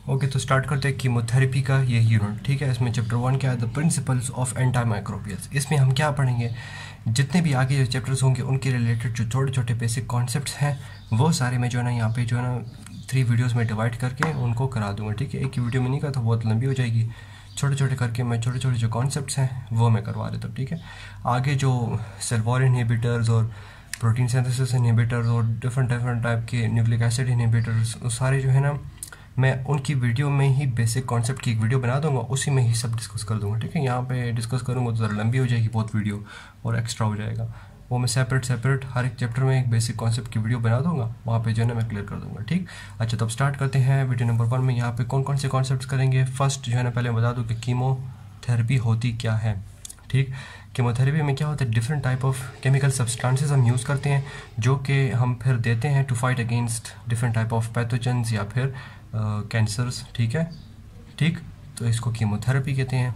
Okay, तो start करते हैं कीमोथेरेपी का ये यूनिट। ठीक है, इसमें चैप्टर 1 क्या है, the principles of anti microbials. इसमें हम क्या पढ़ेंगे, जितने भी आगे जो चैप्टर्स होंगे उनके रिलेटेड जो छोटे छोटे बेसिक कॉन्सेप्ट्स हैं वो सारे मैं जो है ना यहाँ पे जो है ना 3 वीडियोस में डिवाइड करके उनको करा दूंगा। ठीक है, एक ही वीडियो में नहीं करा तो बहुत लंबी हो जाएगी, छोटे छोटे करके मैं छोटे छोटे जो कॉन्सेप्ट्स हैं वो मैं करवा देता हूँ। ठीक है, आगे जो सेल वॉल इनहिबिटर्स और प्रोटीन सिंथेसिस इनहिबिटर्स और डिफरेंट डिफरेंट टाइप के न्यूक्लिक एसिड इनहिबिटर्स सारे जो है ना मैं उनकी वीडियो में ही बेसिक कॉन्सेप्ट की एक वीडियो बना दूंगा, उसी में ही सब डिस्कस कर दूंगा। ठीक है, यहाँ पे डिस्कस करूँगा तो ज़रा लंबी हो जाएगी बहुत वीडियो और एक्स्ट्रा हो जाएगा, वो मैं सेपरेट हर एक चैप्टर में एक बेसिक कॉन्सेप्ट की वीडियो बना दूंगा, वहाँ पे जो है ना मैं क्लियर कर दूंगा। ठीक, अच्छा तब स्टार्ट करते हैं वीडियो नंबर 1 में। यहाँ पे कौन कौन से कॉन्सेप्ट्स करेंगे। फर्स्ट जो है ना पहले बता दूँ कि कीमोथेरेपी होती क्या है। ठीक, कीमोथेरेपी में क्या होता है, different type of chemical substances हम यूज़ करते हैं जो कि हम फिर देते हैं to fight against different type of pathogens या फिर कैंसर्स। ठीक है, ठीक, तो इसको कीमोथेरेपी कहते हैं।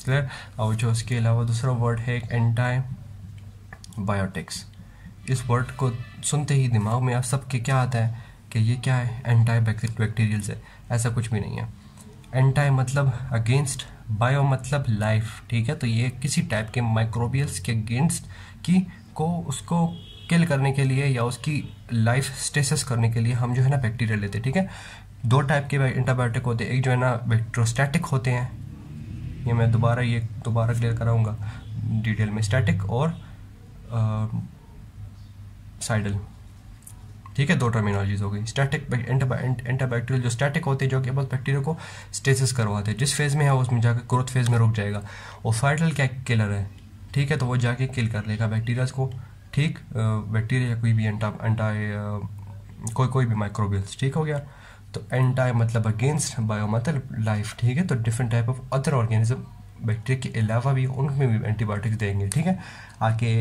क्लियर। और जो इसके अलावा दूसरा वर्ड है एंटीबायोटिक्स। इस वर्ड को सुनते ही दिमाग में आप सबके क्या आता है कि ये क्या है, एंटी बैक्टीरियल से। ऐसा कुछ भी नहीं है। एंटी मतलब अगेंस्ट, बायो मतलब लाइफ। ठीक है, तो ये किसी टाइप के माइक्रोबियल्स के अगेंस्ट की को उसको किल करने के लिए या उसकी लाइफ स्टेसिस करने के लिए हम जो है ना बैक्टीरिया लेते हैं। ठीक है, 2 टाइप के एंटीबायोटिक होते हैं, एक जो है ना बैक्टीरोस्टैटिक होते हैं, ये मैं दोबारा क्लियर कराऊंगा डिटेल में, स्टैटिक और साइडल। ठीक है, 2 टर्मिनोलॉजीज हो गई। स्टैटिक एंटीबैक्टीरियल जो स्टैटिक होते हैं जो कि बस बैक्टीरिया को स्टेसिस करवाते हैं, जिस फेज़ में है उसमें जाकर ग्रोथ फेज़ में रुक जाएगा। और साइडल क्या किलर है। ठीक है, तो वो जाके किल कर लेगा बैक्टीरियाज को। ठीक, बैक्टीरिया या कोई भी कोई भी माइक्रोबियल्स। ठीक हो गया, तो एंटी मतलब अगेंस्ट, बायो मतलब लाइफ। ठीक है, तो different type of other organism bacteria के अलावा भी उनमें भी एंटीबायोटिक्स देंगे। ठीक है, आके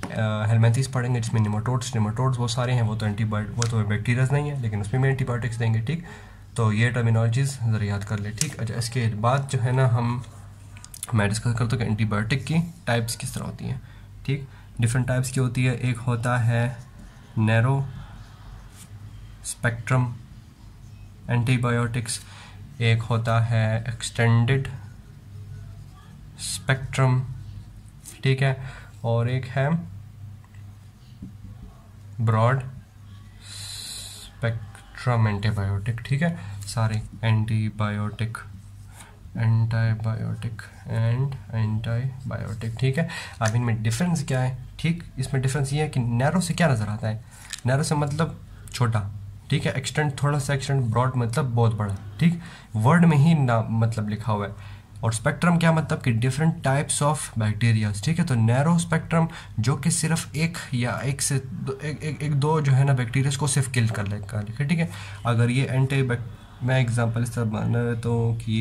हेलमेंथीस पढ़ेंगे जिसमें निमाटोड्स वो सारे हैं, वो तो बैक्टीरियाज नहीं है लेकिन उसमें भी एंटीबायोटिक्स देंगे। ठीक, तो ये टर्मिनोलॉजीज ज़रा याद कर ले। ठीक, अच्छा इसके बाद जो है ना मैं डिस्कस करता हूँ कि एंटीबायोटिक की टाइप्स किस तरह होती हैं। ठीक, डिफरेंट टाइप्स की होती है। एक होता है नैरो स्पेक्ट्रम एंटीबायोटिक्स, एक होता है एक्सटेंडेड स्पेक्ट्रम। ठीक है, और एक है ब्रॉड स्पेक्ट्रम एंटीबायोटिक। ठीक है, सारे एंटीबायोटिक एंड एंटीबायोटिक। ठीक है, अब इनमें डिफरेंस क्या है। ठीक, इसमें डिफरेंस ये है कि नैरो से क्या नज़र आता है, नैरो से मतलब छोटा। ठीक है, एक्सटेंड थोड़ा सा, एक्सटेंड ब्रॉड मतलब बहुत बड़ा। ठीक, वर्ड में ही ना मतलब लिखा हुआ है। और स्पेक्ट्रम क्या मतलब कि डिफरेंट टाइप्स ऑफ बैक्टीरियाज। ठीक है, तो नैरो स्पेक्ट्रम जो कि सिर्फ एक या एक से दो जो है ना बैक्टीरियाज को सिर्फ किल कर लेगा। ठीक है, अगर ये मैं एग्जांपल इस तरह बना देता हूँ कि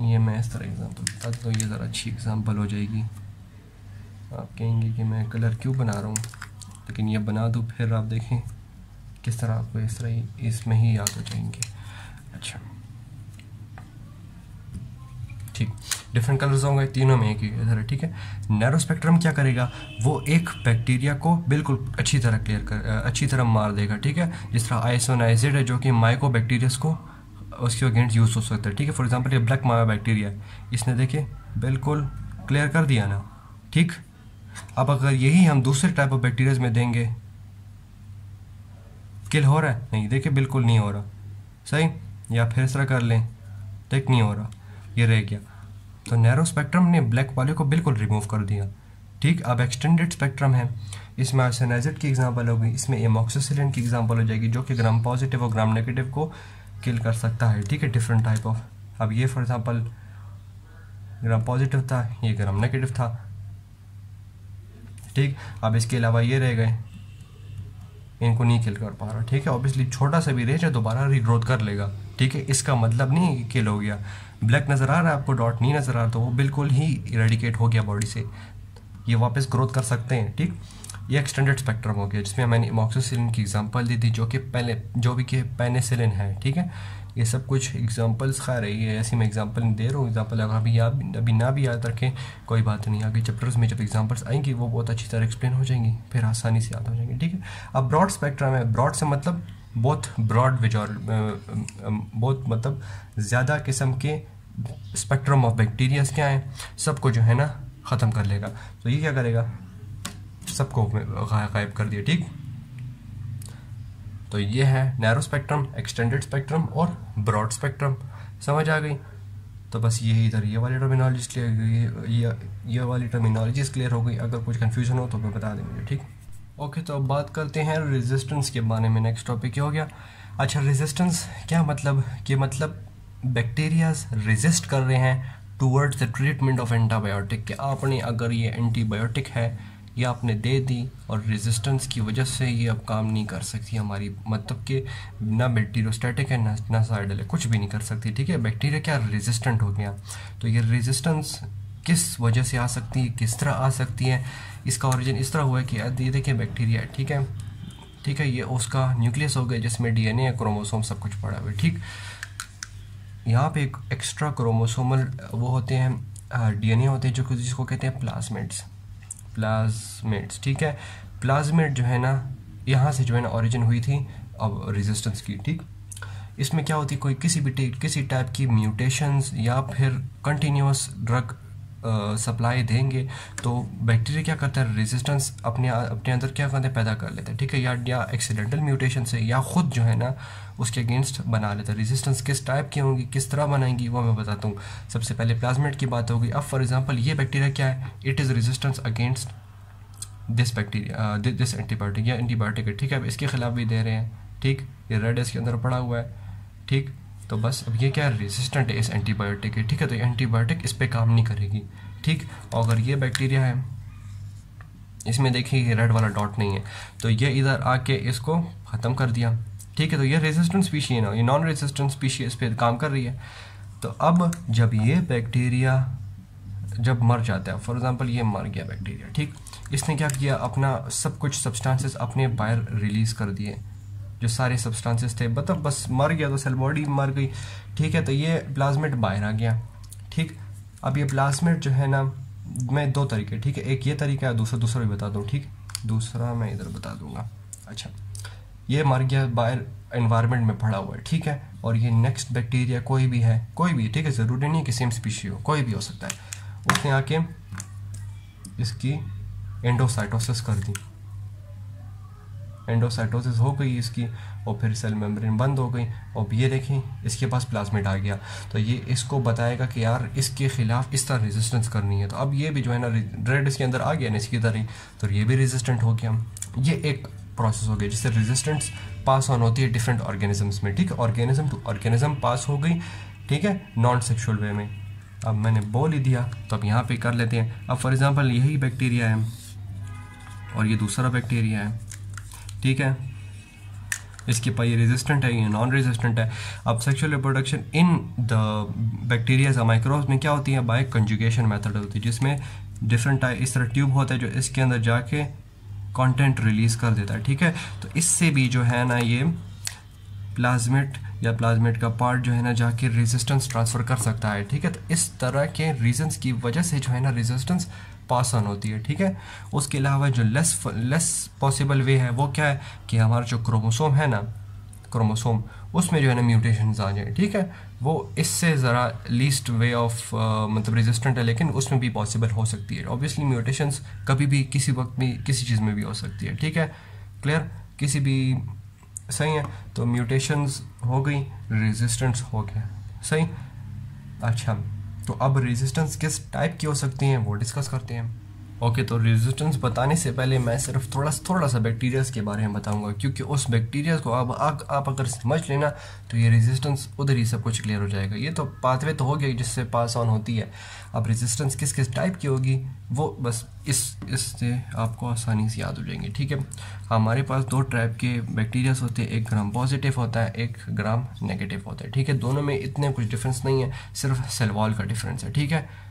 ये मैं इस तरह एग्जांपल बता देता हूँ, ये ज़रा अच्छी एग्जांपल हो जाएगी। आप कहेंगे कि मैं कलर क्यों बना रहा हूँ, लेकिन ये बना दूँ फिर आप देखें किस तरह आपको इस तरह इसमें ही याद हो जाएंगे। अच्छा ठीक, डिफरेंट कलर्स होंगे, तीनों में एक ही इधर है। ठीक है, नैरो स्पेक्ट्रम क्या करेगा, वो एक बैक्टीरिया को बिल्कुल अच्छी तरह मार देगा। ठीक है, जिस तरह आइसोनाइजिड है जो कि माइको बैक्टीरियाज को उसके अगेंस्ट यूज़ हो सकता है। ठीक है, फॉर एग्जांपल ये ब्लैक मावा बैक्टीरिया है, इसने देखिए बिल्कुल क्लियर कर दिया ना। ठीक, अब अगर यही हम दूसरे टाइप ऑफ बैक्टीरियाज में देंगे, किल हो रहा है, नहीं देखिए बिल्कुल नहीं हो रहा। सही, या फिर इस तरह कर लें, देख नहीं हो रहा, ये रह गया। तो नैरो स्पेक्ट्रम ने ब्लैक वाले को बिल्कुल रिमूव कर दिया। ठीक, अब एक्सटेंडेड स्पेक्ट्रम है, इसमें आर्सेनाइजेट की एग्जांपल होगी, इसमें एमॉक्सिसिलिन की एग्जांपल हो जाएगी जो कि ग्राम पॉजिटिव और ग्राम नेगेटिव को किल कर सकता है। ठीक है, डिफरेंट टाइप ऑफ। अब ये फॉर एग्जांपल ग्राम पॉजिटिव था, ये ग्राम नेगेटिव था। ठीक, अब इसके अलावा ये रह गए, इनको नहीं किल कर पा रहा। ठीक है, ऑब्वियसली छोटा सा भी रह जाए दोबारा रीग्रोथ कर लेगा। ठीक है, इसका मतलब नहीं है कि किल हो गया। ब्लैक नज़र आ रहा है आपको, डॉट नहीं नज़र आ रहा, तो वो बिल्कुल ही इरेडिकेट हो गया बॉडी से, ये वापस ग्रोथ कर सकते हैं। ठीक, ये एक्सटेंडेड स्पेक्ट्रम हो गया जिसमें मैंने एमॉक्सिसिलिन की एग्जांपल दी थी जो कि पेनिसिलिन है। ठीक है, ये सब कुछ एग्जांपल्स खा रही है, ऐसी मैं एग्जांपल दे रहा हूँ। एग्जांपल अगर अभी ना भी याद रखें कोई बात नहीं, आगे चैप्टर्स में जब एग्जांपल्स आएंगी वो बहुत अच्छी तरह एक्सप्लेन हो जाएंगी, फिर आसानी से याद हो जाएंगी। ठीक है, अब ब्रॉड स्पेक्ट्रम है, ब्रॉड से मतलब बहुत ब्रॉड बहुत मतलब ज़्यादा किस्म के स्पेक्ट्रम ऑफ बैक्टीरियाज क्या हैं, सबको जो है ना ख़त्म कर लेगा। तो ये क्या करेगा, सबको गायब कर दिया। ठीक, तो ये है नैरो स्पेक्ट्रम, एक्सटेंडेड स्पेक्ट्रम और ब्रॉड स्पेक्ट्रम। समझ आ गई? तो बस ये इधर ये वाली टर्मिनोलॉजी क्लियर, ये वाली टर्मिनोलॉजीज क्लियर हो गई। अगर कुछ कन्फ्यूजन हो तो मैं बता दें मुझे। ठीक, ओके। तो अब बात करते हैं रेजिस्टेंस के बारे में। नेक्स्ट टॉपिक ये हो गया। अच्छा, रेजिस्टेंस क्या मतलब कि मतलब बैक्टीरियाज रेजिस्ट कर रहे हैं towards the treatment of antibiotic. कि आपने अगर ये एंटीबायोटिक है ये आपने दे दी और रेजिस्टेंस की वजह से ये अब काम नहीं कर सकती हमारी, मतलब कि ना बैक्टीरियोस्टैटिक है ना साइडल है, कुछ भी नहीं कर सकती। ठीक है, बैक्टीरिया क्या रेजिस्टेंट हो गया। तो ये रेजिस्टेंस किस वजह से आ सकती है, किस तरह आ सकती है, इसका ओरिजिन इस तरह हुआ है कि ये देखिए बैक्टीरिया, ठीक है, ये उसका न्यूक्लियस हो गया जिसमें डीएनए क्रोमोसोम सब कुछ पड़ा हुआ है। ठीक, यहाँ पे एक एक्स्ट्रा क्रोमोसोमल वो होते हैं डीएनए होते हैं जो जिसको कहते हैं प्लाज्मिड्स। ठीक है, प्लाज्मिड जो है ना यहाँ से जो है ना ओरिजिन हुई थी अब रेजिस्टेंस की। ठीक, इसमें क्या होती है, कोई किसी टाइप की म्यूटेशंस या फिर कंटिन्यूस ड्रग सप्लाई देंगे तो बैक्टीरिया क्या करता है, रेजिस्टेंस अपने अंदर क्या करते हैं, पैदा कर लेता है। ठीक है, या एक्सीडेंटल म्यूटेशन से या खुद जो है ना उसके अगेंस्ट बना लेता है। रेजिस्टेंस किस टाइप की होंगी, किस तरह बनाएंगी वो मैं बताता हूँ। सबसे पहले प्लाज्मिड की बात होगी। अब फॉर एग्जांपल ये बैक्टीरिया क्या है, it is resistance against this bacteria, this antibiotic या एंटीबायोटिक है। ठीक है, अब इसके खिलाफ भी दे रहे हैं। ठीक, ये रेड इसके अंदर पड़ा हुआ है। ठीक, तो बस अब ये क्या है, रेजिस्टेंट है इस एंटीबायोटिक के। ठीक है, तो ये एंटीबायोटिक इस पे काम नहीं करेगी। ठीक, और अगर ये बैक्टीरिया है इसमें देखिए ये रेड वाला डॉट नहीं है, तो ये इधर आके इसको ख़त्म कर दिया। ठीक है, तो ये रेजिस्टेंट स्पीशी है ना, ये नॉन रेजिस्टेंट स्पीशी इस पर काम कर रही है। तो अब जब ये बैक्टीरिया जब मर जाता है, फॉर एग्जांपल ये मर गया बैक्टीरिया, ठीक, इसने क्या किया, अपना सब कुछ सब्सटेंसेस अपने बाहर रिलीज़ कर दिए, जो सारे सब्सटेंसेस थे, मतलब बस मर गया तो सेल बॉडी मर गई। ठीक है, तो ये प्लाज्मिड बाहर आ गया। ठीक, अब ये प्लाज्मिड जो है ना, मैं दो तरीके, ठीक है, एक ये तरीका है, दूसरा भी बता दूँ। ठीक, दूसरा मैं इधर बता दूंगा। अच्छा, ये मर गया, बाहर एनवायरनमेंट में पड़ा हुआ है। ठीक है, और ये नेक्स्ट बैक्टीरिया कोई भी है, कोई भी, ठीक है, ज़रूरी नहीं कि सेम स्पीशी हो, कोई भी हो सकता है, उसने आके इसकी एंडोसाइटोसिस कर दी, एंडोसाइटोसिस हो गई इसकी, और फिर सेल मेम्ब्रेन बंद हो गई, और ये देखें इसके पास प्लाज्मिड आ गया। तो ये इसको बताएगा कि यार इसके खिलाफ इस तरह रेजिस्टेंस करनी है। तो अब ये भी जो है ना रेड इसके अंदर आ गया ना इसकी तरह, तो ये भी रेजिस्टेंट हो गया। ये एक प्रोसेस हो गया जिससे रेजिस्टेंस पास ऑन होती है डिफरेंट ऑर्गेनिजम्स में। ठीक है, ऑर्गेनिज्म टू ऑर्गेनिज्म पास हो गई। ठीक है, नॉन सेक्सुअल वे में। अब मैंने बोल ही दिया तो अब यहाँ पे कर लेते हैं। अब फॉर एग्जांपल यही बैक्टीरिया है और ये दूसरा बैक्टीरिया है। ठीक है, इसके पास ये रेजिस्टेंट है, ये नॉन रेजिस्टेंट है। अब sexual reproduction in the bacterias microbes में क्या होती है, बाय कंजुगेशन मेथड होती है, जिसमें डिफरेंट इस तरह ट्यूब होता है जो इसके अंदर जाके कंटेंट रिलीज कर देता है। ठीक है, तो इससे भी जो है ना ये प्लाज्मिड या प्लाज्मिड का पार्ट जो है ना जाके रेजिस्टेंस ट्रांसफर कर सकता है। ठीक है, तो इस तरह के रीजंस की वजह से जो है ना रेजिस्टेंस पास ऑन होती है। ठीक है, उसके अलावा जो लेस पॉसिबल वे है वो क्या है कि हमारा जो क्रोमोसोम है ना, क्रोमोसोम उसमें जो है ना म्यूटेशंस आ जाए। ठीक है, वो इससे ज़रा लीस्ट वे ऑफ मतलब रेजिस्टेंट है, लेकिन उसमें भी पॉसिबल हो सकती है। ऑब्वियसली म्यूटेशंस कभी भी किसी वक्त भी किसी चीज़ में भी हो सकती है। ठीक है, क्लियर, किसी भी, सही है। तो म्यूटेशंस हो गई, रेजिस्टेंस हो गया, सही। अच्छा, तो अब रेजिस्टेंस किस टाइप की हो सकती हैं वो डिस्कस करते हैं। ओके, तो रेजिस्टेंस बताने से पहले मैं सिर्फ थोड़ा सा बैक्टीरियाज के बारे में बताऊंगा, क्योंकि उस बैक्टीरिया को अब आप अगर समझ लेना तो ये रेजिस्टेंस उधर ही सब कुछ क्लियर हो जाएगा। ये तो पाथवे तो हो गया जिससे पास ऑन होती है। अब रेजिस्टेंस किस किस टाइप की होगी वो बस इससे आपको आसानी से याद हो जाएंगे। ठीक है, हमारे पास दो टाइप के बैक्टीरियाज होते हैं, एक ग्राम पॉजिटिव होता है, एक ग्राम नेगेटिव होता है। ठीक है, दोनों में इतने कुछ डिफरेंस नहीं है, सिर्फ सेल वॉल का डिफरेंस है। ठीक है,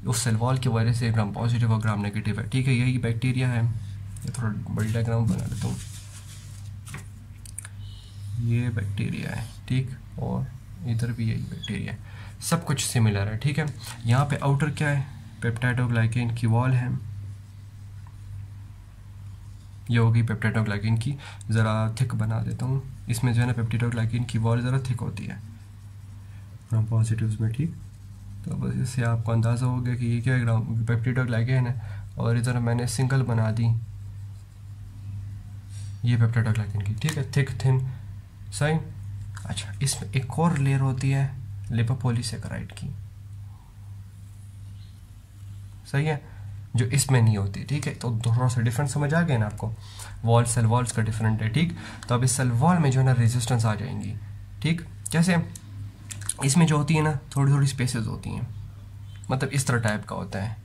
उस सेल वॉल की वजह से ग्राम पॉजिटिव और ग्राम नेगेटिव है। ठीक है, यही बैक्टीरिया है। ये थोड़ा बड़ी डायग्राम बना लेता हूँ। ये बैक्टीरिया है, ठीक, और इधर भी यही बैक्टीरिया है, सब कुछ सिमिलर है। ठीक है, यहाँ पे आउटर क्या है, पेप्टाइडोग्लाइकेन की वॉल है, ये होगी पेप्टाइडोग्लाइकेन की, ज़रा थिक बना देता हूँ इसमें जो है ना पेप्टिडोग्लाइकिन की वॉल ज़रा थिक होती है ग्राम पॉजिटिव्स में, ठीक। तो बस इससे आपको अंदाज़ा हो गया कि ये क्या ग्राम पेप्टिडोग्लाइकिन है। और इधर मैंने सिंगल बना दी ये पेप्टिडोग्लाइकिन की, ठीक है, थिक थिन, सही। अच्छा, इसमें एक और लेयर होती है लिपोपॉलीसेकेराइड की, सही है, जो इसमें नहीं होती, ठीक है। तो थोड़ा सा डिफरेंट समझ आ गया ना आपको, वॉल सेल वॉल्स का डिफरेंट है, ठीक। तो अब इस सेल वॉल में जो है ना रेजिस्टेंस आ जाएंगी, ठीक। कैसे? इसमें जो होती है ना थोड़ी थोड़ी स्पेसेस होती हैं, मतलब इस तरह टाइप का होता है,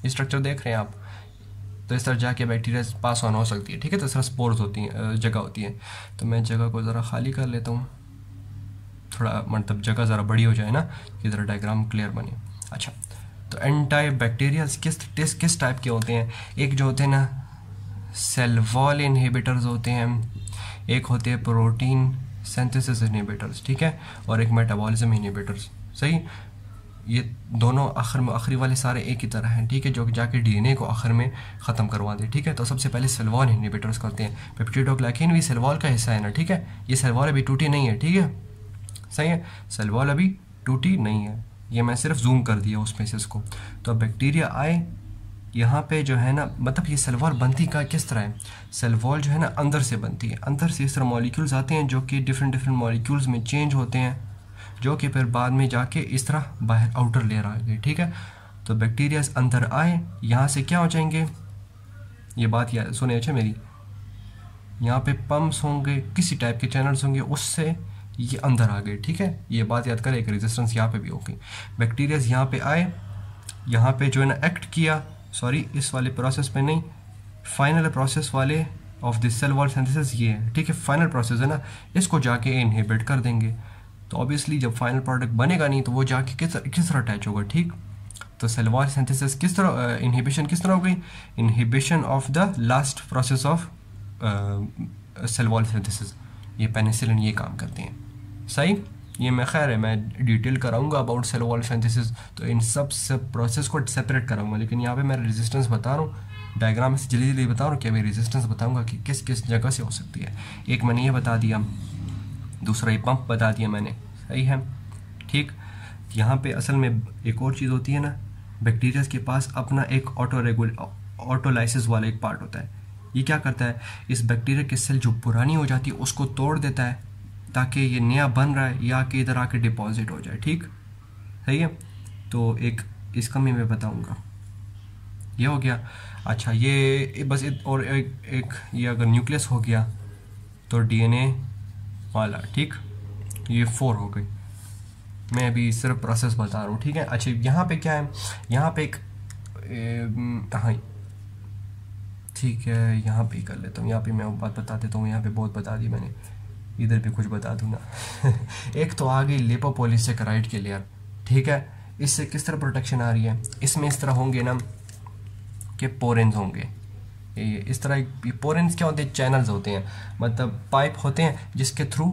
स्ट्रक्चर देख रहे हैं आप। तो इस तरह जाके बैक्टीरिया पास ऑन हो सकती है, ठीक है। तो इस तरह स्पोर्स होती हैं, जगह होती है। तो मैं जगह को ज़रा खाली कर लेता हूँ, थोड़ा मतलब जगह ज़रा बड़ी हो जाए ना, कि ज़रा डायग्राम क्लियर बने। अच्छा, तो एंटी बैक्टीरिया किस टाइप के होते हैं? एक जो होते हैं ना सेल वॉल इनहिबिटर्स होते हैं, एक होते हैं प्रोटीन सिंथेसिस इनहिबिटर्स, ठीक है, और एक मेटाबॉलिज्म इनहिबिटर्स, सही। ये दोनों आखिरी वाले सारे एक ही तरह हैं, ठीक है, जो जाके डीएनए को आखिर में ख़त्म करवा दे, ठीक है। तो सबसे पहले सेल वॉल इनहिबिटर्स करते हैं। पेप्टिडोग्लाइकिन भी सेल वॉल का हिस्सा है ना, ठीक है। ये सेल वॉल अभी टूटी नहीं है, ठीक है, सही है, सेल वॉल अभी टूटी नहीं है, ये मैं सिर्फ जूम कर दिया उस स्पेसेस को। तो अब बैक्टीरिया आए यहाँ पे जो है ना, मतलब ये सेल वॉल बनती का किस तरह है? सेल वॉल जो है ना अंदर से बनती है, अंदर से इस तरह मॉलिक्यूल्स आते हैं जो कि डिफरेंट मॉलिक्यूल्स में चेंज होते हैं, जो कि फिर बाद में जाके इस तरह बाहर आउटर लेयर आ गई, ठीक है। तो बैक्टीरिया अंदर आए, यहाँ से क्या हो जाएंगे, ये बात याद सुने अच्छा मेरी, यहाँ पे पंप्स होंगे, किसी टाइप के चैनल्स होंगे, उससे ये अंदर आ गए, ठीक है। ये बात याद करें, एक रेजिस्टेंस यहाँ पे भी होगी। बैक्टीरिया यहाँ पे आए, यहाँ पे जो है ना एक्ट किया, सॉरी इस वाले प्रोसेस पे नहीं, फाइनल प्रोसेस वाले of this cell wall synthesis ये है, ठीक है, फाइनल प्रोसेस है ना, इसको जाके इनहिबिट कर देंगे। तो ऑब्वियसली जब फाइनल प्रोडक्ट बनेगा नहीं तो वो जाके किस तरह अटैच होगा, ठीक। तो सेल वॉल सिंथेसिस किस तरह, इनहिबिशन किस तरह हो गई? Inhibition of the last process of cell wall synthesis, ये पेनिसिलिन ये काम करते हैं, सही। ये मैं खैर है मैं डिटेल कराऊंगा अबाउट सेल वॉल सिंथेसिस, तो इन सब प्रोसेस को सेपरेट कराऊंगा, लेकिन यहाँ पे मैं रेजिस्टेंस बता रहा हूँ, डायग्राम से जल्दी जल्दी बता रहा हूँ कि अभी रेजिस्टेंस बताऊंगा कि किस किस जगह से हो सकती है। एक मैंने ये बता दिया, दूसरा ये पंप बता दिया मैंने, सही है, ठीक। यहाँ पे असल में एक और चीज़ होती है ना, बैक्टीरिया के पास अपना एक ऑटोलाइसिस वाला एक पार्ट होता है। ये क्या करता है, इस बैक्टीरिया की सेल जो पुरानी हो जाती है उसको तोड़ देता है, ताकि ये नया बन रहा है या कि इधर आके डिपॉजिट हो जाए, ठीक, सही है। तो एक इसका मैं बताऊँगा, ये हो गया। अच्छा, ये बस और एक ये अगर न्यूक्लियस हो गया तो डीएनए वाला, ठीक, ये 4 हो गई। मैं अभी सिर्फ प्रोसेस बता रहा हूँ, ठीक है। अच्छा, यहाँ पे क्या है, यहाँ पे एक हाँ ठीक है, यहाँ पे ही कर लेता हूँ, यहाँ पे मैं बात बता देता हूँ, यहाँ पे बहुत बता दी मैंने, इधर भी कुछ बता दूँ ना एक तो आ गई लिपोपॉलीसेकेराइड की लेयर, ठीक है। इससे किस तरह प्रोटेक्शन आ रही है, इसमें इस तरह होंगे ना कि पोरेंस होंगे, इस तरह। पोरेंस क्या होते हैं? चैनल्स होते हैं, मतलब पाइप होते हैं जिसके थ्रू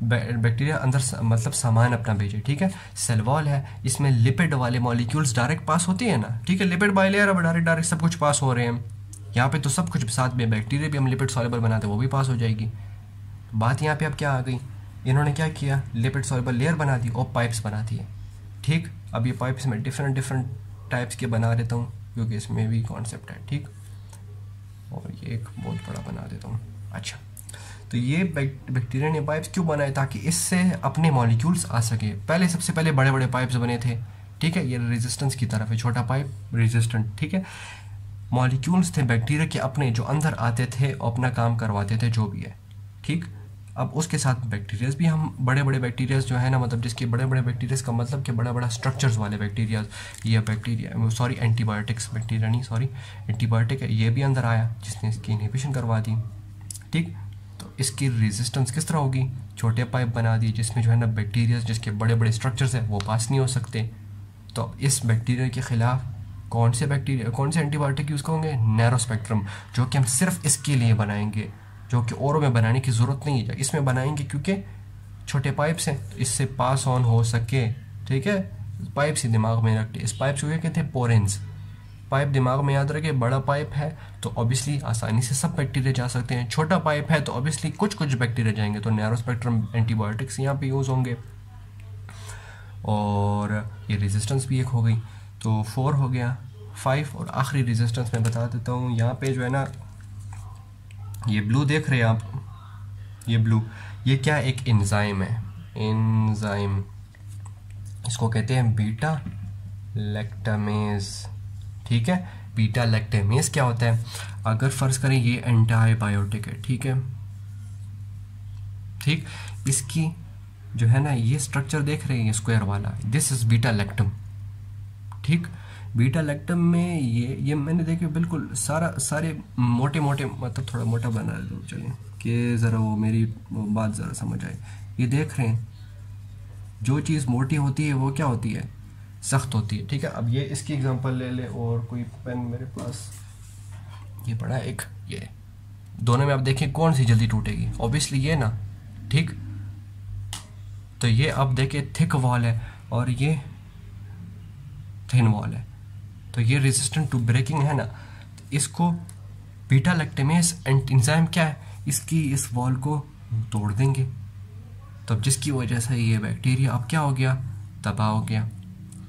बैक्टीरिया अंदर मतलब सामान अपना भेजे, ठीक है। सेल वॉल है, इसमें लिपिड वाले मॉलिक्यूल्स डायरेक्ट पास होती है ना, ठीक है, लिपिड बाइलेयर अब डायरेक्ट सब कुछ पास हो रहे हैं। यहाँ पे तो सब कुछ साथ में, बैक्टीरिया भी हम लिपिड सॉल्युबल बनाते हैं, वो भी पास हो जाएगी। बात यहाँ पे अब क्या आ गई, इन्होंने क्या किया, लिपिड सॉल्युबल लेयर बना दी और पाइप्स बना दिए, ठीक। अब ये पाइप्स में डिफरेंट टाइप्स के बना देता हूँ, क्योंकि इसमें भी कॉन्सेप्ट है, ठीक। और ये एक बहुत बड़ा बना देता हूँ। अच्छा, तो ये बैक्टीरिया ने पाइप्स क्यों बनाए? ताकि इससे अपने मॉलिक्यूल्स आ सके। पहले सबसे पहले बड़े बड़े पाइप्स बने थे, ठीक है, ये रेजिस्टेंस की तरफ है, छोटा पाइप रेजिस्टेंट, ठीक है। मॉलिक्यूल्स थे बैक्टीरिया के अपने, जो अंदर आते थे और अपना काम करवाते थे, जो भी है, ठीक। अब उसके साथ बैक्टीरियाज भी, हम बड़े बड़े बैक्टीरियाज जो है ना, मतलब जिसके बड़े बड़े बैक्टीरियाज का मतलब कि बड़ा बड़ा स्ट्रक्चर्स वाले बैक्टीरियाज, ये बैक्टीरिया सॉरी एंटीबायोटिक्स, बैक्टीरिया नहीं सॉरी एंटीबायोटिक है, ये भी अंदर आया जिसने इसकी इनहिबिशन करवा दी, ठीक। तो इसकी रेजिस्टेंस किस तरह होगी? छोटे पाइप बना दिए जिसमें जो है ना बैक्टीरियाज जिसके बड़े बड़े स्ट्रक्चर्स हैं वो पास नहीं हो सकते। तो इस बैक्टीरिया के खिलाफ कौन से एंटीबायोटिक यूज़ करेंगे? नैरो स्पेक्ट्रम, जो कि हम सिर्फ इसके लिए बनाएंगे, जो कि औरों में बनाने की ज़रूरत नहीं है, इसमें बनाएंगे क्योंकि छोटे पाइप्स हैं, तो इससे पास ऑन हो सके, ठीक है। पाइप से दिमाग में रखते, इस पाइप को क्या कहते हैं? पोरेंस, पाइप दिमाग में याद रखे, बड़ा पाइप है तो ऑब्वियसली आसानी से सब बैक्टीरिया जा सकते हैं, छोटा पाइप है तो ऑब्वियसली कुछ कुछ बैक्टीरिया जाएंगे, तो नैरो स्पेक्ट्रम एंटीबायोटिक्स यहाँ पे यूज़ होंगे। और ये रेजिस्टेंस भी एक हो गई, तो 4 हो गया। 5 और आखिरी रेजिस्टेंस मैं बता देता हूँ। यहाँ पे जो है ना, ये ब्लू देख रहे हैं आप, ये ब्लू, ये क्या एक एंजाइम है, एंजाइम, इसको कहते हैं बीटा लैक्टामेज। ठीक है, बीटा लैक्टामेज क्या होता है, अगर फ़र्ज़ करें ये एंटीबायोटिक है, ठीक है, ठीक, इसकी जो है ना ये स्ट्रक्चर देख रहे हैं, ये स्क्वायर वाला, दिस इज़ बीटा लैक्टम। ठीक, बीटा लैक्टम में ये मैंने देखे बिल्कुल सारे मोटे मोटे, मतलब थोड़ा मोटा बना दो चलिए कि ज़रा वो मेरी बात ज़रा समझ आए। ये देख रहे हैं, जो चीज़ मोटी होती है वो क्या होती है, सख्त होती है। ठीक है, अब ये इसकी एग्जांपल ले ले, और कोई पेन मेरे पास ये पड़ा एक, ये दोनों में आप देखें कौन सी जल्दी टूटेगी, ऑब्वियसली ये ना। ठीक, तो ये अब देखें थिक वॉल है और ये थिन वॉल है, तो ये रेजिस्टेंट टू ब्रेकिंग है ना, तो इसको बीटा लैक्टेमेज एंजाइम क्या है, इसकी इस वॉल को तोड़ देंगे, तो जिसकी वजह से ये बैक्टीरिया अब क्या हो गया, तबाह हो गया।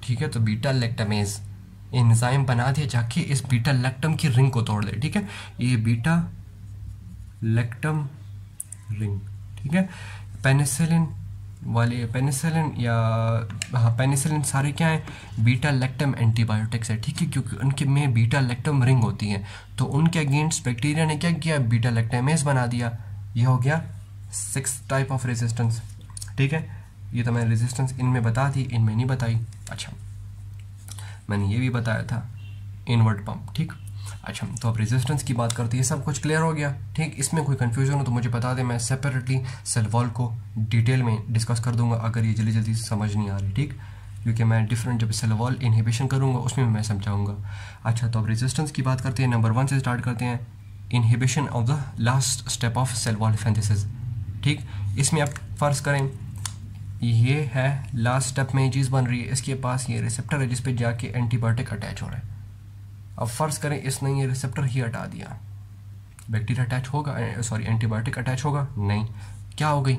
ठीक है, तो बीटा लैक्टामेज एंजाइम बना दिया जाके इस बीटा लैक्टम की रिंग को तोड़ दे। ठीक है, ये बीटा लैक्टम रिंग। ठीक है, पेनिसिलिन वाले, पेनिसिलिन या हाँ पेनिसिलिन सारे क्या हैं, बीटा लैक्टम एंटीबायोटिक्स है। ठीक है, क्योंकि उनके में बीटा लैक्टम रिंग होती है, तो उनके अगेंस्ट बैक्टीरिया ने क्या किया, बीटा लैक्टामेज बना दिया। ये हो गया 6 टाइप ऑफ रेजिस्टेंस। ठीक है, ये तो मैंने रेजिस्टेंस इनमें बता दी, इनमें नहीं बताई। अच्छा, मैंने ये भी बताया था इनवर्ट पंप। ठीक, अच्छा, तो अब रेजिस्टेंस की बात करते हैं, सब कुछ क्लियर हो गया। ठीक, इसमें कोई कन्फ्यूजन हो तो मुझे बता दें, मैं सेपरेटली सेल वॉल को डिटेल में डिस्कस कर दूंगा अगर ये जल्दी जल्दी समझ नहीं आ रही। ठीक, क्योंकि मैं डिफरेंट जब सेल वॉल इनहिबिशन करूंगा उसमें मैं समझाऊंगा। अच्छा, तो अब रेजिस्टेंस की बात करते हैं, नंबर 1 से स्टार्ट करते हैं, inhibition of the last step of cell wall synthesis. ठीक, इसमें आप फर्ज करें ये है लास्ट स्टेप में ये चीज़ बन रही है, इसके पास ये रिसेप्टर है जिस पे जाके एंटीबायोटिक अटैच हो रहा है। अब फ़र्ज़ करें इसने ये रिसेप्टर ही हटा दिया, बैक्टीरिया अटैच होगा, सॉरी एंटीबायोटिक अटैच होगा नहीं, क्या हो गई,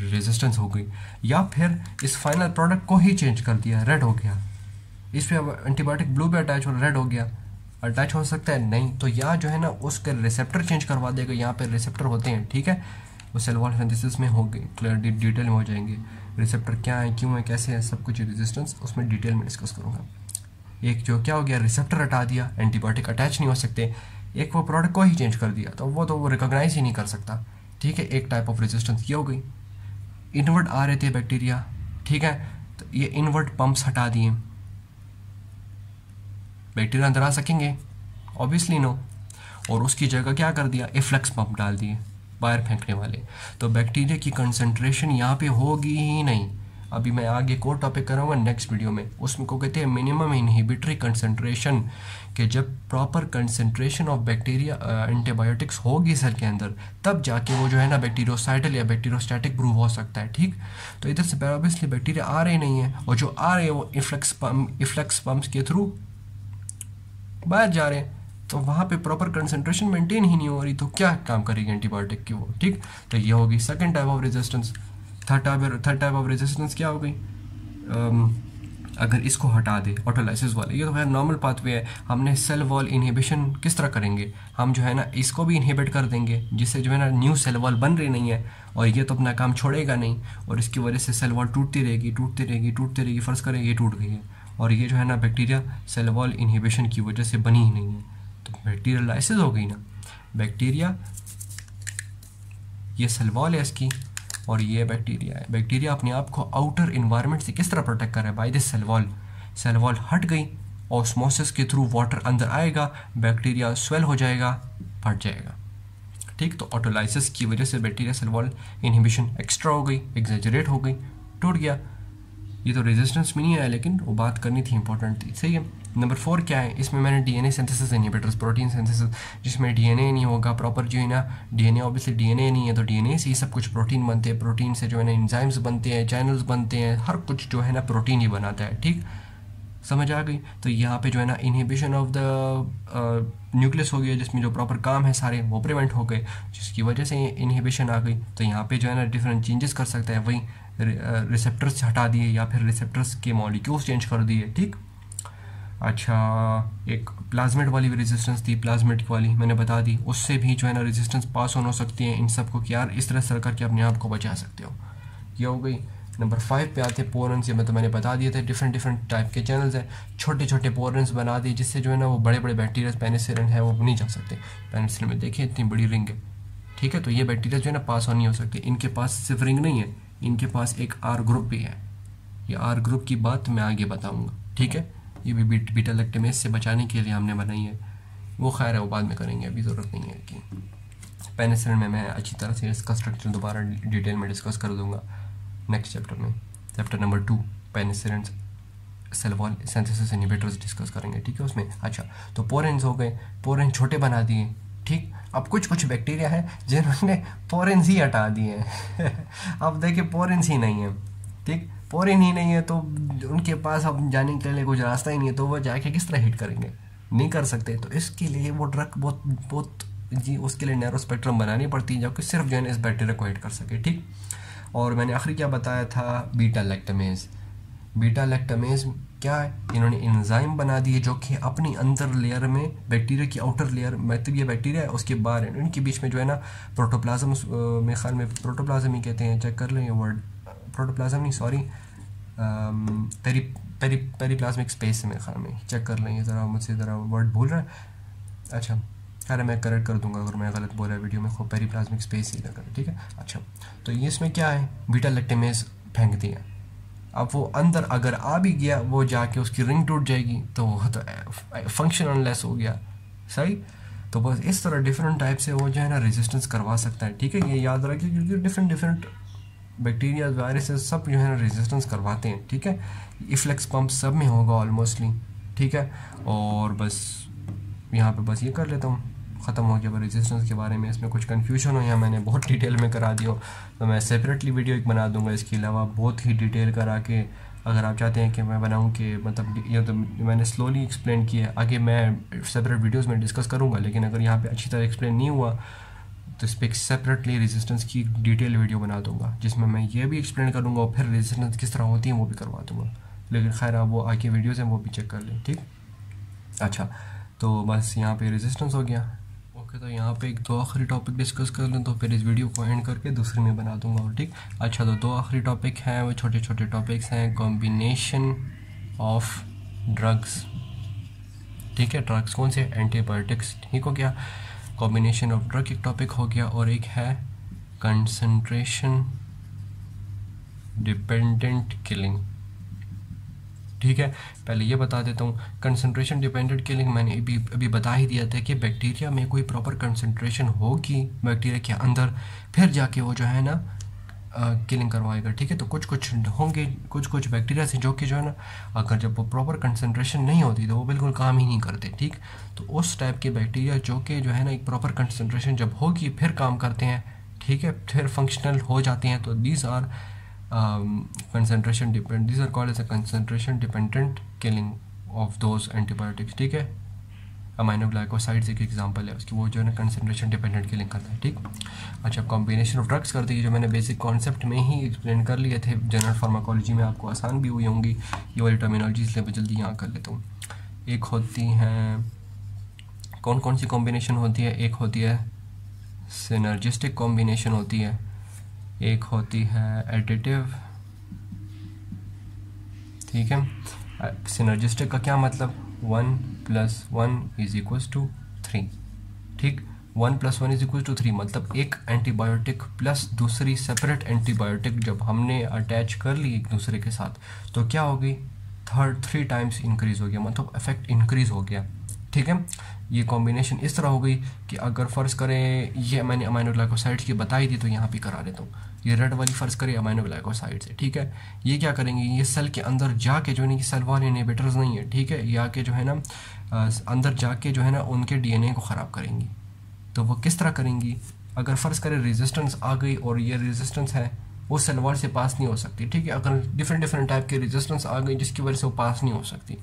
रेजिस्टेंस हो गई। या फिर इस फाइनल प्रोडक्ट को ही चेंज कर दिया, रेड हो गया, इस पे अब एंटीबायोटिक ब्लू पे अटैच हो, रेड हो गया, अटैच हो सकता है नहीं, तो या जो है ना उसके रिसेप्टर चेंज करवा देगा, यहाँ पे रिसेप्टर होते हैं। ठीक है, वो सेल वॉल सिंथेसिस में हो गई, क्लियर डिटेल में हो जाएंगे, रिसेप्टर क्या है, क्यों है, कैसे है, सब कुछ रेजिस्टेंस उसमें डिटेल में डिस्कस करूँगा। एक जो क्या हो गया, रिसेप्टर हटा दिया, एंटीबायोटिक अटैच नहीं हो सकते, एक वो प्रोडक्ट को ही चेंज कर दिया तो वो रिकॉग्नाइज ही नहीं कर सकता। ठीक है, एक टाइप ऑफ रेजिस्टेंस ये हो गई। इनवर्ट आ रहे थे बैक्टीरिया, ठीक है, तो ये इनवर्ट पंप्स हटा दिए, बैक्टीरिया अंदर आ सकेंगे, ऑब्वियसली नो, और उसकी जगह क्या कर दिया, एफ्लक्स पंप डाल दिए, बाहर फेंकने वाले, तो बैक्टीरिया की कंसंट्रेशन यहाँ पे होगी ही नहीं। अभी मैं आगे को टॉपिक करूँगा नेक्स्ट वीडियो में, उसमें को कहते हैं मिनिमम इनहिबिटरी कंसंट्रेशन, कि जब proper concentration of bacteria antibiotics होगी सेल के अंदर, तब जाके वो जो है ना बैक्टीरियोसाइटल या बैक्टीरियोस्टैटिक प्रूव हो सकता है। ठीक, तो इधर से ऑब्वियसली बैक्टीरिया आ रहे नहीं है, और जो आ रहे हैं वो इफ्लक्स पम्प्स के थ्रू बाहर जा रहे हैं, तो वहाँ पे प्रॉपर कंसंट्रेशन मेंटेन ही नहीं हो रही, तो क्या काम करेगी एंटीबायोटिक की वो। ठीक, तो ये होगी second type of resistance. Third type of resistance क्या हो गई, अगर इसको हटा दे, ऑटोलाइसिस वाले, ये तो खैर नॉर्मल पाथवे है। हमने सेल वॉल इनहिबिशन किस तरह करेंगे, हम जो है ना इसको भी इनहिबिट कर देंगे, जिससे जो है ना न्यू सेल वॉल बन रही नहीं है, और ये तो अपना काम छोड़ेगा नहीं, और इसकी वजह से सेल वॉल टूटती रहेगी। फ़र्ज़ करें ये टूट गई है, और ये जो है ना बैक्टीरिया सेल वॉल इनहिबिशन की वजह से बनी ही नहीं है, तो बैक्टीरियल लाइसिस हो गई ना। बैक्टीरिया, ये सेल वॉल है इसकी, और ये बैक्टीरिया है। बैक्टीरिया अपने आप को आउटर इन्वायरमेंट से किस तरह प्रोटेक्ट कर रहा है, by this cell wall. Cell wall हट गई, ऑस्मोसिस के थ्रू वाटर अंदर आएगा, बैक्टीरिया स्वेल हो जाएगा, फट जाएगा। ठीक, तो ऑटोलाइसिस की वजह से bacteria cell wall inhibition extra हो गई, एग्जैजरेट हो गई, टूट गया। ये तो रेजिस्टेंस में नहीं आया, लेकिन वो बात करनी थी, इंपॉर्टेंट थी, सही है। नंबर 4 क्या है, इसमें मैंने DNA synthesis inhibitors, protein synthesis, जिसमें डीएनए नहीं होगा प्रॉपर, जो है ना डीएनए ऑब्वियसली डीएनए नहीं है, तो डीएनए से ही सब कुछ प्रोटीन बनते हैं, प्रोटीन से जो है ना एंजाइम्स बनते हैं, चैनल्स बनते हैं, हर कुछ जो है ना प्रोटीन ही बनाता है। ठीक, समझ आ गई। तो यहाँ पे जो है ना इनहिबिशन ऑफ द न्यूक्लियस हो गया, जिसमें जो प्रॉपर काम है सारे वो प्रिवेंट हो गए, जिसकी वजह से इनहिबिशन आ गई। तो यहाँ पे जो है ना डिफरेंट चेंजेस कर सकता है, वही रिसेप्टर्स हटा दिए या फिर रिसेप्टर्स के मॉलिक्यूल्स चेंज कर दिए, ठीक। अच्छा, एक प्लाज्मेट वाली भी रेजिस्टेंस थी, प्लाज्मेटिक वाली मैंने बता दी, उससे भी जो है ना रेजिस्टेंस पास ऑन हो सकती है इन सबको कि यार इस तरह से करके अपने आप को बचा सकते हो। ये हो गई। नंबर 5 पे आते हैं पोरेंस। ये मैंने बता दिए थे, डिफरेंट टाइप के चैनल्स हैं, छोटे छोटे पोरेंस बना दिए जिससे जो है ना वो बड़े बड़े बैक्टीरिया पेनिसिलिन है वो नहीं जा सकते। पेनिसिलिन में देखिए इतनी बड़ी रिंग है, ठीक है। तो ये बैक्टीरिया जो है ना पास ऑन नहीं हो सकते। इनके पास सिर्फ रिंग नहीं है, इनके पास एक आर ग्रुप भी है। ये आर ग्रुप की बात मैं आगे बताऊँगा, ठीक है। ये भी बीटा लैक्टेमेज से बचाने के लिए हमने बनाई है, वो खैर है वो बाद में करेंगे, अभी ज़रूरत नहीं है कि पेनिसिलिन में मैं अच्छी तरह से इसका स्ट्रक्चर दोबारा डिटेल में डिस्कस कर दूंगा नेक्स्ट चैप्टर में। Chapter number 2 penicillin cell wall synthesis inhibitors discuss करेंगे, ठीक है उसमें। अच्छा, तो पोरेंस हो गए, पोरेंस छोटे बना दिए, ठीक। अब कुछ बैक्टीरिया है जिन्होंने पोरेंस ही हटा दिए हैं अब देखिए पोरेंस ही नहीं है, ठीक। पोरेन ही नहीं है तो उनके पास अब जाने के लिए कुछ रास्ता ही नहीं है, तो वो जाके किस तरह हिट करेंगे, नहीं कर सकते। तो इसके लिए वो ड्रग बहुत जी उसके लिए नैरो स्पेक्ट्रम बनानी पड़ती है, जबकि सिर्फ जो है इस बैक्टीरिया को हिट कर सके, ठीक। और मैंने आखिरी क्या बताया था, बीटा लैक्टेमेज। बीटा लैक्टेमेज क्या है, इन्होंने एंजाइम बना दिए जो कि अपनी अंदर लेयर में बैक्टीरिया की आउटर लेयर मतलब ये बैक्टीरिया है उसके बाहर है, इनके बीच में जो है ना प्रोटोप्लाज्म, मेरे ख्याल में प्रोटोप्लाज्म ही कहते हैं, चेक कर लें ये वर्ड, प्रोटोप्लाज्म नहीं सॉरी, पेरीप्लाज्मिक स्पेस है मेरे ख्याल में, चेक कर लेंगे ज़रा, मुझसे ज़रा वर्ड भूल रहा है। अच्छा खैर मैं करेक्ट कर दूंगा अगर मैं गलत बोला वीडियो में, खूब पेरीप्लाज्मिक स्पेस ही लगा, ठीक है। अच्छा, तो ये इसमें क्या है, बीटा लैक्टेमेज फेंक दिया। अब वो अंदर अगर आ भी गया, वो जाके उसकी रिंग टूट जाएगी, तो वो तो फंक्शनलेस हो गया, सही। तो बस इस तरह डिफरेंट टाइप से वो जो है ना रेजिस्टेंस करवा सकता है, ठीक है। ये याद रखिए क्योंकि डिफरेंट बैक्टीरिया वायरसेस सब जो है ना रेजिस्टेंस करवाते हैं, ठीक है। इफ्लेक्स पंप सब में होगा ऑलमोस्टली, ठीक है। और बस यहाँ पे बस ये कर लेता हूँ, ख़त्म हो गया रेजिस्टेंस के बारे में। इसमें कुछ कन्फ्यूजन हो या मैंने बहुत डिटेल में करा दिया हो तो मैं सेपरेटली वीडियो एक बना दूंगा इसके अलावा, बहुत ही डिटेल करा के। अगर आप चाहते हैं कि मैं बनाऊं कि मतलब ये तो मैंने स्लोली एक्सप्लेन किया है, आगे मैं सेपरेट वीडियोस में डिस्कस करूंगा, लेकिन अगर यहाँ पे अच्छी तरह एक्सप्लेन नहीं हुआ तो इस पर सेपरेटली रेजिस्टेंस की डिटेल वीडियो बना दूंगा जिसमें मैं ये भी एक्सप्लेन करूँगा और फिर रेजिस्टेंस किस तरह होती है वो भी करवा दूँगा। लेकिन खैर आप वो आगे वीडियोज़ हैं वो भी चेक कर लें, ठीक। अच्छा, तो बस यहाँ पे रेजिस्टेंस हो गया। ओके, तो यहाँ पे एक दो आखिरी टॉपिक डिस्कस कर लें, तो फिर इस वीडियो को एंड करके दूसरे में बना दूंगा, और ठीक। अच्छा, तो दो आखिरी टॉपिक हैं, वो छोटे छोटे टॉपिक्स हैं, कॉम्बिनेशन ऑफ ड्रग्स, ठीक है। ड्रग्स कौन से, एंटीबायोटिक्स, ठीक हो गया। कॉम्बिनेशन ऑफ ड्रग एक टॉपिक हो गया, और एक है कंसंट्रेशन डिपेंडेंट किलिंग, ठीक है। पहले ये बता देता हूँ, कंसंट्रेशन डिपेंडेंट किलिंग मैंने अभी बता ही दिया था कि बैक्टीरिया में कोई प्रॉपर कंसंट्रेशन होगी बैक्टीरिया के अंदर, फिर जाके वो जो है ना किलिंग करवाएगा, ठीक है। तो कुछ होंगे कुछ बैक्टीरिया से जो कि जो है ना अगर जब वो प्रॉपर कंसंट्रेशन नहीं होती तो वो बिल्कुल काम ही नहीं करते, ठीक। तो उस टाइप के बैक्टीरिया जो कि जो है ना एक प्रॉपर कंसंट्रेशन जब होगी फिर काम करते हैं, ठीक है, फिर फंक्शनल हो जाते हैं। तो these are concentration dependent, these are called as a concentration dependent killing of those antibiotics, ठीक है। अमाइनोग्लाइकोसाइड्स एक एग्जांपल है उसकी, वो जो है ना कंसंट्रेशन डिपेंडेंट किलिंग करता है, ठीक। अच्छा, कॉम्बिनेशन ऑफ ड्रग्स करती है, जो मैंने बेसिक कॉन्सेप्ट में ही एक्सप्लेन कर लिए थे, जनरल फार्माकोलॉजी में आपको आसान भी हुई होंगी ये वाली टर्मिनोलॉजी, इसलिए मैं जल्दी यहाँ कर लेता हूँ। एक होती हैं, कौन कौन सी कॉम्बिनेशन होती है, एक होती है सिनर्जिस्टिक कॉम्बिनेशन होती है, एक होती है एडिटिव, ठीक है। सिनर्जिस्टिक का क्या मतलब, 1 + 1 = 3, ठीक। 1 + 1 = 3 मतलब एक एंटीबायोटिक प्लस दूसरी सेपरेट एंटीबायोटिक जब हमने अटैच कर ली एक दूसरे के साथ तो क्या हो गई, 3 टाइम्स इंक्रीज़ हो गया, मतलब इफेक्ट इंक्रीज़ हो गया, ठीक है। ये कॉम्बिनेशन इस तरह हो गई कि अगर फ़र्ज़ करें, ये मैंने अमाइनोग्लाइकोसाइड्स की बताई थी तो यहाँ पे करा देता हूँ। ये रेड वाली फ़र्ज़ करें अमाइनोग्लाइकोसाइड से, ठीक है। ये क्या करेंगे, ये सेल के अंदर जाके जो है ना, सेल वॉल इनहिबिटर्स नहीं है, ठीक है, ये आके जो है ना अंदर जाके जो है ना उनके DNA को ख़राब करेंगी। तो वो किस तरह करेंगी, अगर फ़र्ज़ करें रेजिस्टेंस आ गई और ये रेजिस्टेंस है, वो सेल वॉल से पास नहीं हो सकती, ठीक है। अगर डिफरेंट टाइप के रेजिस्टेंस आ गई जिसकी वजह से वो पास नहीं हो सकती।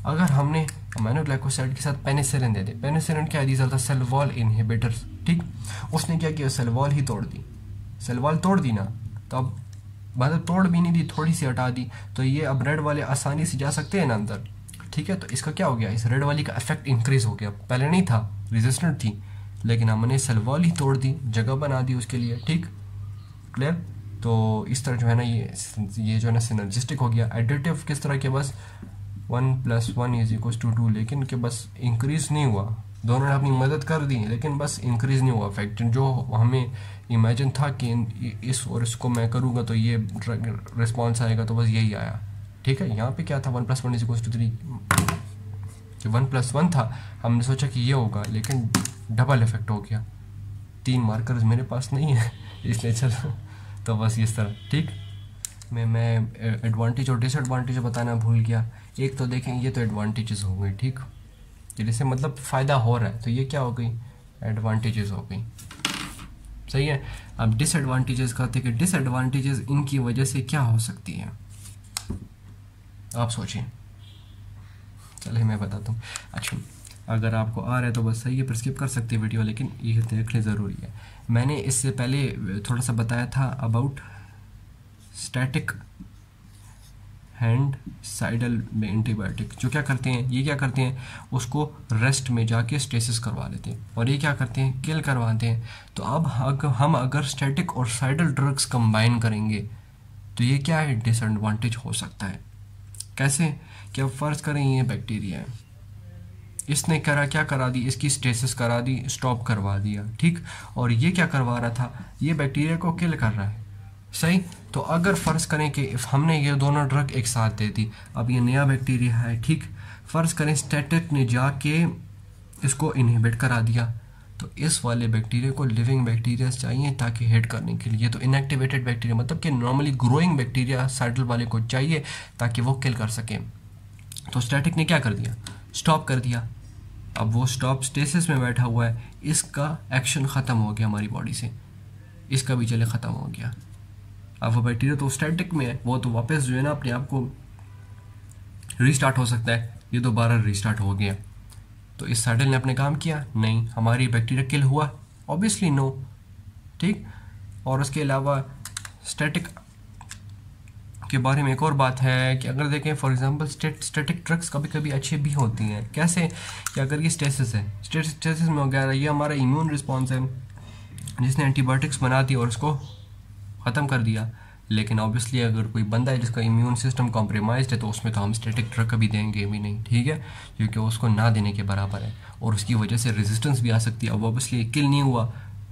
अगर हमने अमीनोग्लाइकोसाइड के साथ पेनिसिलिन दे दे, पेनिसिलिन क्या है, था सेल वॉल इनहिबिटर्स, ठीक। उसने क्या किया, सेल वॉल ही तोड़ दी, सेल वॉल तोड़ दी ना, तो अब मतलब तोड़ भी नहीं दी, थोड़ी सी हटा दी, तो ये अब रेड वाले आसानी से जा सकते हैं ना अंदर, ठीक है। तो इसका क्या हो गया, इस रेड वाली का इफेक्ट इंक्रीज हो गया, पहले नहीं था, रेजिस्टेंट थी, लेकिन हमने सेल वॉल ही तोड़ दी, जगह बना दी उसके लिए, ठीक, क्लियर। तो इस तरह जो है ना ये जो है ना सिनर्जिस्टिक हो गया। एडिटिव किस तरह के, बस 1 + 1 = 2, लेकिन के बस इंक्रीज नहीं हुआ, दोनों ने अपनी मदद कर दी, लेकिन बस इंक्रीज नहीं हुआ इफेक्ट। जो हमें इमेजिन था कि इस और इसको मैं करूँगा तो ये रिस्पॉन्स आएगा, तो बस यही आया, ठीक है। यहाँ पे क्या था, 1 + 1 = 3, कि 1 + 1 था, हमने सोचा कि ये होगा, लेकिन डबल इफेक्ट हो गया। 3 मार्कर्स मेरे पास नहीं है इसलिए चलो, तो बस इस तरह, ठीक। मैं एडवांटेज और डिसएडवांटेज बताना भूल गया। एक तो देखें, ये तो एडवांटेजेस हो गई, ठीक, जिससे मतलब फ़ायदा हो रहा है, तो ये क्या हो गई, एडवांटेजेस हो गई, सही है। अब डिसएडवांटेजेस कहते हैं कि डिसएडवांटेजेस इनकी वजह से क्या हो सकती है, आप सोचिए, चलिए मैं बताता हूँ। अच्छा, अगर आपको आ रहा है तो बस सही है, पर स्किप कर सकते हैं वीडियो, लेकिन ये देखने ज़रूरी है। मैंने इससे पहले थोड़ा सा बताया था अबाउट स्टैटिक हैंड साइडल में एंटीबायोटिक, जो क्या करते हैं, ये क्या करते हैं, उसको रेस्ट में जाके स्टेसिस करवा लेते हैं, और ये क्या करते हैं, किल करवाते हैं। तो अब हम अगर स्टैटिक और साइडल ड्रग्स कंबाइन करेंगे तो ये क्या है, डिसएडवांटेज हो सकता है। कैसे, कि अब फर्ज करें ये बैक्टीरिया है, इसने क्या करा दी, इसकी स्टेसिस करा दी, स्टॉप करवा दिया, ठीक। और ये क्या करवा रहा था, ये बैक्टीरिया को किल कर रहा है, सही। तो अगर फ़र्ज़ करें कि हमने ये दोनों ड्रग एक साथ दे दी, अब ये नया बैक्टीरिया है, ठीक, फ़र्ज़ करें स्टैटिक ने जाके इसको इनहिबिट करा दिया, तो इस वाले बैक्टीरिया को लिविंग बैक्टीरिया चाहिए ताकि हिट करने के लिए। तो इनएक्टिवेटेड बैक्टीरिया मतलब कि नॉर्मली ग्रोइंग बैक्टीरिया साइडल वाले को चाहिए ताकि वो किल कर सके। तो स्टैटिक ने क्या कर दिया, स्टॉप कर दिया। अब वो स्टॉप स्टेसिस में बैठा हुआ है, इसका एक्शन ख़त्म हो गया हमारी बॉडी से, इसका भी चले ख़त्म हो गया। अब वो बैक्टीरिया तो स्टैटिक में है, वो तो वापस जो है ना अपने आप को रीस्टार्ट हो सकता है, ये दोबारा रीस्टार्ट हो गया। तो इस साइडल ने अपने काम किया, नहीं, हमारी बैक्टीरिया किल हुआ, ऑब्वियसली नो, ठीक। और उसके अलावा स्टैटिक के बारे में एक और बात है कि अगर देखें फॉर एग्जांपल स्टैटिक ड्रग्स कभी कभी अच्छी भी होती हैं। कैसे, कि अगर ये स्टेसिस है, स्टेसिस में वगैरह, ये हमारा इम्यून रिस्पॉन्स है जिसने एंटीबायोटिक्स बना दी और उसको ख़त्म कर दिया। लेकिन ऑब्वियसली अगर कोई बंदा है जिसका इम्यून सिस्टम कॉम्प्रोमाइज्ड है तो उसमें तो हम स्टैटिक ड्रग कभी देंगे भी नहीं, ठीक है, क्योंकि उसको ना देने के बराबर है और उसकी वजह से रेजिस्टेंस भी आ सकती है। अब ऑब्वियसली किल नहीं हुआ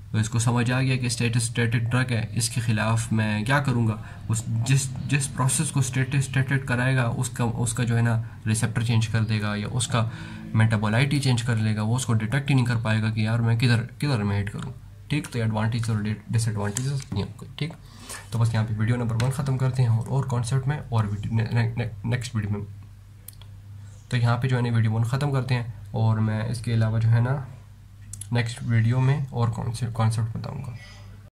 तो इसको समझ आ गया कि स्टैटिक ड्रग है, इसके ख़िलाफ़ मैं क्या करूँगा, उस जिस प्रोसेस को स्टैटिक कराएगा उसका जो है ना रिसेप्टर चेंज कर देगा या उसका मेटाबोलाइट ही चेंज कर लेगा, वो उसको डिटेक्ट ही नहीं कर पाएगा कि यार मैं किधर में हिट करूँ, ठीक। तो एडवांटेज और डिसएडवांटेजेस नहीं होंगे, ठीक। तो बस यहाँ पे वीडियो नंबर 1 ख़त्म करते हैं और कॉन्सेप्ट में और नेक्स्ट वीडियो में, तो यहाँ पे जो है ना वीडियो 1 ख़त्म करते हैं और मैं इसके अलावा जो है ना नेक्स्ट वीडियो में और कॉन्सेप्ट बताऊँगा।